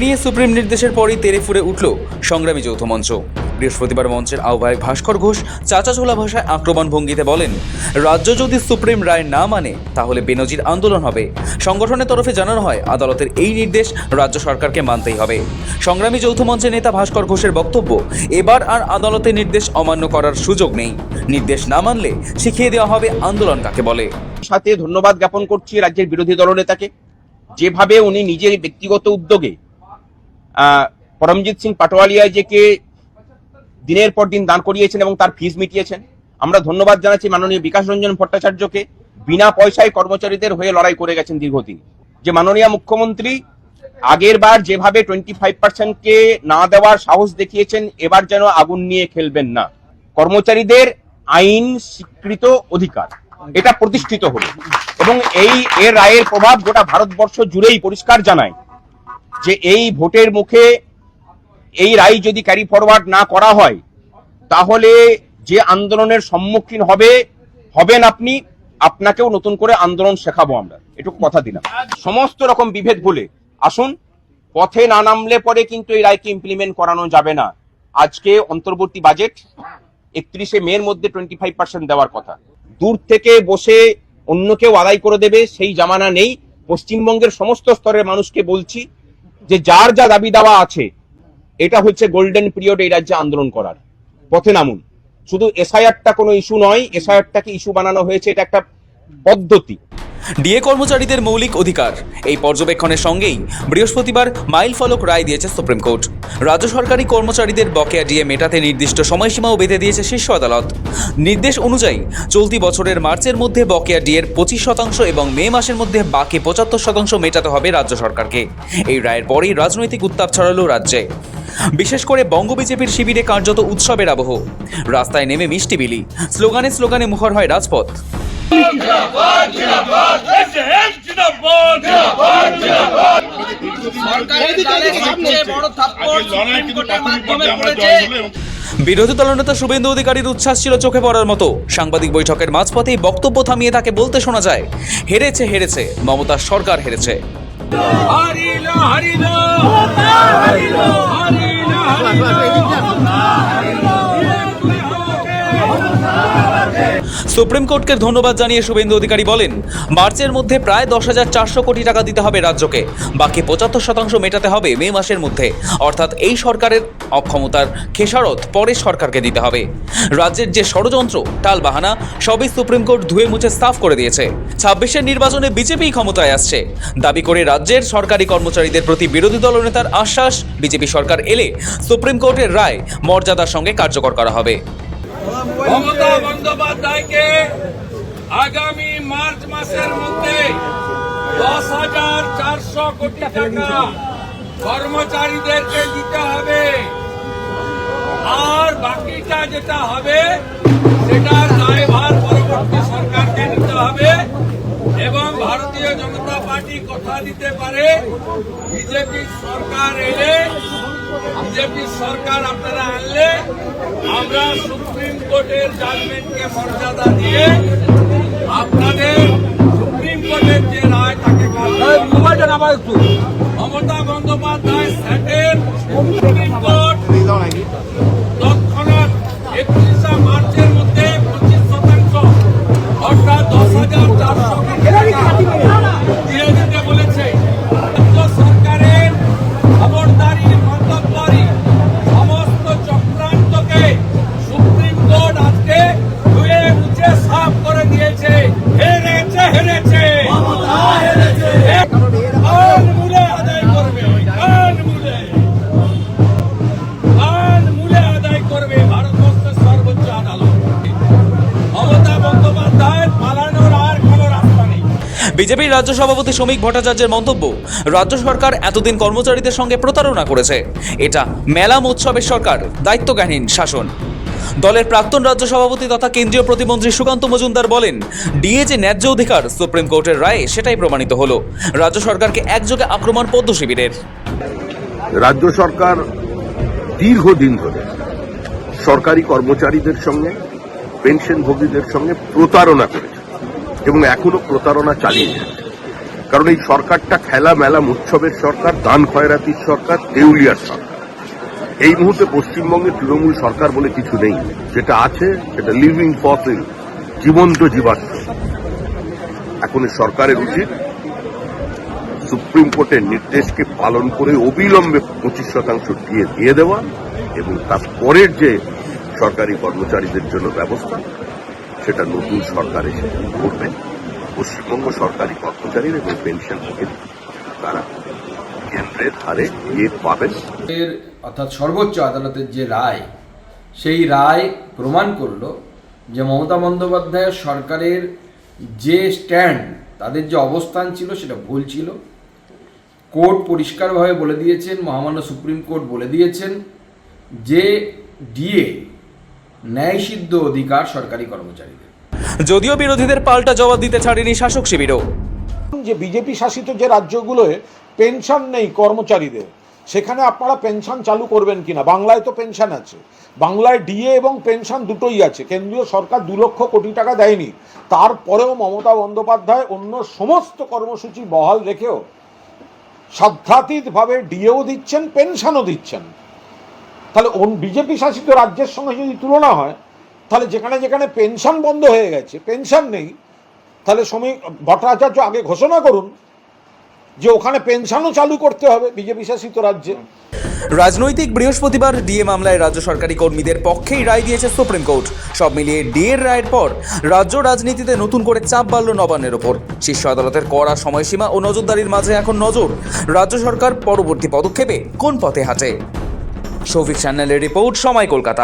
নিয়ে সুপ্রিম নির্দেশের পরই তেড়ে ফুঁড়ে উঠল সংগ্রামী যৌথ মঞ্চ। বৃহস্পতিবার মঞ্চের আহ্বায়ক ভাস্কর ঘোষ চাচাছোলা ভাষায় আক্রমণ ভঙ্গিতে বলেন, রাজ্য যদি সুপ্রিম রায় না মানে তাহলে বেনজির আন্দোলন হবে। সংগঠনের তরফে জানানো হয়, আদালতের এই নির্দেশ রাজ্য সরকারকে মানতেই হবে। সংগ্রামী যৌথ মঞ্চের নেতা ভাস্কর ঘোষের বক্তব্য, এবার আর আদালতের নির্দেশ অমান্য করার সুযোগ নেই। নির্দেশ না মানলে শিখিয়ে দেওয়া হবে আন্দোলন কাকে বলে। সাথে ধন্যবাদ জ্ঞাপন করছি রাজ্যের বিরোধী দলনেতাকে, যেভাবে উনি নিজের ব্যক্তিগত উদ্যোগে পরমজিৎ সিং পাটোয়ারিয়াজিকে দিনের পর দিন দান করিয়েছেন এবং তার ফিস মিটিয়েছেন। আমরা ধন্যবাদ জানাচ্ছি মাননীয় বিকাশ রঞ্জন ভট্টাচার্যকে, বিনা পয়সায় কর্মচারীদের হয়ে লড়াই করে গেছেন দীর্ঘদিন। যে মাননীয় মুখ্যমন্ত্রী আগের বার যেভাবে 25%কে না দেওয়ার সাহস দেখিয়েছেন, এবার যেন আগুন নিয়ে খেলবেন না। কর্মচারীদের আইন স্বীকৃত অধিকার এটা প্রতিষ্ঠিত হলো এবং এর রায়ের প্রভাব গোটা ভারতবর্ষ জুড়েই পরিষ্কার জানায় যে এই ভোটের মুখে এই রায় যদি ক্যারি ফরওয়ার্ড না করা হয় তাহলে যে আন্দোলনের সম্মুখীন হবেন আপনি, আপনাকেও নতুন করে আন্দোলন শেখাবো আমরা, এটুকু কথা দিলাম। সমস্ত রকম বিভেদ ভুলে আসুন, পথে না নামলে পরে কিন্তু এই রায়কে ইমপ্লিমেন্ট করানো যাবে না। আজকে অন্তর্বর্তী বাজেট 31শে মের মধ্যে 25% দেওয়ার কথা। দূর থেকে বসে অন্য কেউ আদায় করে দেবে সেই জামানা নেই। পশ্চিমবঙ্গের সমস্ত স্তরের মানুষকে বলছি যে যার যা দাবি দাওয়া আছে, এটা হচ্ছে গোল্ডেন পিরিয়ড এই রাজ্যে আন্দোলন করার। পথে নামুন। শুধু এসআইআরটা কোনো ইস্যু নয়, এসআইআরটাকে ইস্যু বানানো হয়েছে, এটা একটা পদ্ধতি। ডিএ কর্মচারীদের মৌলিক অধিকার এই পর্যবেক্ষণের সঙ্গেই বৃহস্পতিবার মাইল ফলক রায় দিয়েছে সুপ্রিম কোর্ট। রাজ্য সরকারি কর্মচারীদের বকেয়া ডিএ মেটাতে নির্দিষ্ট সময়সীমাও বেঁধে দিয়েছে শীর্ষ আদালত। নির্দেশ অনুযায়ী চলতি বছরের মার্চের মধ্যে বকেয়া ডিএর 25% এবং মে মাসের মধ্যে বাকি 75% মেটাতে হবে রাজ্য সরকারকে। এই রায়ের পরেই রাজনৈতিক উত্তাপ ছড়ালো রাজ্যে। বিশেষ করে বঙ্গ বিজেপির শিবিরে কার্যত উৎসবের আবহ। রাস্তায় নেমে মিষ্টি বিলি, স্লোগানে স্লোগানে মুখর হয় রাজপথ। বিরোধী দলনেতা শুভেন্দু অধিকারীর উচ্ছ্বাস ছিল চোখে পড়ার মতো। সাংবাদিক বৈঠকের মাঝপথেই বক্তব্য থামিয়ে তাকে বলতে শোনা যায়, হেরেছে হেরেছে মমতার সরকার হেরেছে। সুপ্রিম কোর্টকে ধন্যবাদ জানিয়ে শুভেন্দু অধিকারী বলেন, মার্চের মধ্যে প্রায় 10,400 কোটি টাকা দিতে হবে রাজ্যকে, বাকি 75% মেটাতে হবে মে মাসের মধ্যে। অর্থাৎ এই সরকারের অক্ষমতার খেসারত পরের সরকারকে দিতে হবে। রাজ্যের যে ষড়যন্ত্র টালবাহানা সবই সুপ্রিম কোর্ট ধুয়ে মুছে সাফ করে দিয়েছে। 26-এর নির্বাচনে বিজেপি ক্ষমতায় আসছে দাবি করে রাজ্যের সরকারি কর্মচারীদের প্রতি বিরোধী দলনেতার আশ্বাস, বিজেপি সরকার এলে সুপ্রিম কোর্টের রায় মর্যাদার সঙ্গে কার্যকর করা হবে। মমতা বন্দ্যোপাধ্যায়কে আগামী মার্চ মাসের মধ্যে 10,400 কোটি টাকা কর্মচারীদেরকে দিতে হবে, আর বাকিটা যেটা হবে সেটার দায়ভার পরবর্তী সরকারকে নিতে হবে। এবং ভারতীয় জনতা পার্টি কথা দিতে পারে, বিজেপি সরকার এলে, বিজেপি সরকার আপনারা আনলে আমরা সুপ্রিম কোর্টের জাজমেন্টকে মর্যাদা দিয়ে আপনাদের সুপ্রিম কোর্টের যে রায় তাকে মমতা বন্দ্যোপাধ্যায় স্যাটের সুপ্রিম কোর্ট তৎক্ষণাৎ 31শে মার্চের মধ্যে 25% অর্থাৎ 10,400 কোটি টাকা দিয়ে দিতে বলেছে। সরকারের খবরদারি মন্তব্যে সমস্ত চক্রান্তকে সুপ্রিম কোর্ট আজকে ধুয়ে মুছে সাফ করে দিয়েছে। হেরেছে হেরেছে মূলে আদায় করবে, মূলে আদায় করবে ভারতবর্ষের সর্বোচ্চ আদালত। মমতা বন্দ্যোপাধ্যায়ের পালানোর আর কোনো রাস্তা নেই। বিজেপির রাজ্য সভাপতি শ্রমিক ভট্টাচার্যের মন্তব্য, রাজ্য সরকার এতদিন কর্মচারীদের সঙ্গে প্রতারণা করেছে। এটা মেলা মহোৎসবের সরকার, দায়িত্বজ্ঞানহীন শাসন। দলের প্রাক্তন রাজ্য সভাপতি তথা কেন্দ্রীয় প্রতিমন্ত্রী সুকান্ত মজুমদার বলেন, ডিএ যে ন্যায্য অধিকার সুপ্রিম কোর্টের রায়ে সেটাই প্রমাণিত হলো। রাজ্য সরকারকে একযোগে আক্রমণ পদ্ম শিবিরের। রাজ্য সরকার দীর্ঘদিন ধরে সরকারি কর্মচারীদের সঙ্গে, পেনশনভোগীদের সঙ্গে প্রতারণা করেছে এবং এখনো প্রতারণা চালিয়ে যাচ্ছে। কারণ এই সরকারটা খেলা মেলা উৎসবের সরকার, দান খয়রাতির সরকার, দেউলিয়ার সরকার। এই মুহূর্তে পশ্চিমবঙ্গে তৃণমূল সরকার বলে কিছু নেই। যেটা আছে সেটা লিভিং ফসিল, জীবন্ত জীবাশ্ম। এখন এই সরকারের উচিত সুপ্রিম কোর্টের নির্দেশকে পালন করে অবিলম্বে 25% দিয়ে দেওয়া এবং তারপরের যে সরকারি কর্মচারীদের জন্য ব্যবস্থা সেটা নতুন সরকার এসে করবে। পশ্চিমবঙ্গ সরকারি কর্মচারীর এবং পেনশনভোগীর তারা কেন্দ্রের হারে ইয়ে পাবেন। অর্থাৎ সর্বোচ্চ আদালতের যে রায়, সেই রায় প্রমাণ করলো যে মমতা বন্দ্যোপাধ্যায়ের সরকারের যে স্ট্যান্ড, তাদের যে অবস্থান ছিল সেটা ভুল ছিল। কোর্ট পরিষ্কারভাবে বলে দিয়েছেন, মহামান্য সুপ্রিম কোর্ট বলে দিয়েছেন যে ডিএ ন্যায়সিদ্ধ অধিকার সরকারি কর্মচারীদের। যদিও বিরোধীদের পাল্টা জবাব দিতে ছাড়েনি শাসক শিবিরও। যে বিজেপি শাসিত যে রাজ্যগুলোয় পেনশন নেই কর্মচারীদের, সেখানে আপনারা পেনশন চালু করবেন কিনা? বাংলায় তো পেনশন আছে, বাংলায় ডিএ এবং পেনশন দুটোই আছে। কেন্দ্রীয় সরকার 2 লক্ষ কোটি টাকা দেয়নি, তারপরেও মমতা বন্দ্যোপাধ্যায় অন্য সমস্ত কর্মসূচি বহাল রেখেও সাধ্যাতীতভাবে ডিএও দিচ্ছেন, পেনশনও দিচ্ছেন। তাহলে বিজেপি শাসিত রাজ্যের সঙ্গে যদি তুলনা হয়, তাহলে যেখানে যেখানে পেনশন বন্ধ হয়ে গেছে, পেনশন নেই, তাহলে শ্রমিক ভট্টাচার্য আগে ঘোষণা করুন যে ওখানে পেনশনও চালু করতে হবে বিজেপি শাসিত রাজ্যে। রাজনৈতিক বৃহস্পতিবার ডিএ মামলায় রাজ্য সরকারি কর্মীদের পক্ষেই রায় দিয়েছে সুপ্রিম কোর্ট। সব মিলিয়ে ডিএর রায়ের পর রাজ্য রাজনীতিতে নতুন করে চাপ বাড়ল নবান্নের ওপর। শীর্ষ আদালতের কড়া সময়সীমা ও নজরদারির মাঝে এখন নজর রাজ্য সরকার পরবর্তী পদক্ষেপে কোন পথে হাঁটে। শৌভিক চ্যানেলের রিপোর্ট, সময়, কলকাতা।